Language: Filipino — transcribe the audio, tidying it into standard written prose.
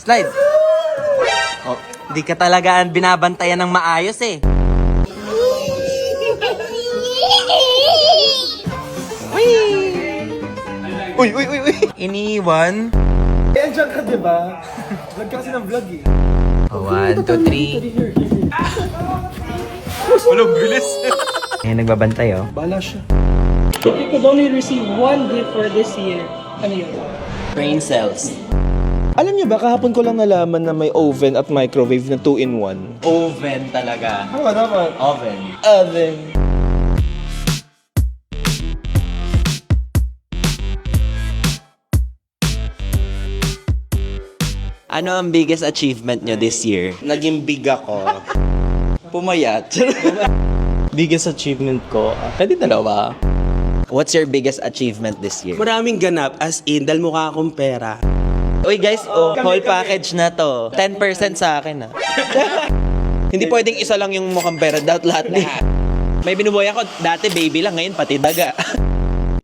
Slide. Oh, di ka talaga binabantayan ng maayos eh. Uy! Uy! Iniwan. Eh, andyan ka, diba? Vlog ka kasi ng vlog eh. 1, 2, 3. Walang bilis. Ayan, nagbabantay oh. Bala siya. You could only receive one gift for this year. Ano yun? Brain cells. Alam niyo ba, kahapon ko lang nalaman na may oven at microwave na 2-in-1. Oven talaga. Ano ba dapat? Oven. Oven. Ano ang biggest achievement nyo this year? Naging big ako. Pumayat. Biggest achievement ko, pwede dalawa. What's your biggest achievement this year? Maraming ganap, as in, dahil mukha akong pera. Uy guys, whole package na to. 10% sa akin ah. Hindi pwedeng isa lang yung mukhang pera, dapat lahat. May binubuhay ako, dati baby lang, ngayon pati daga.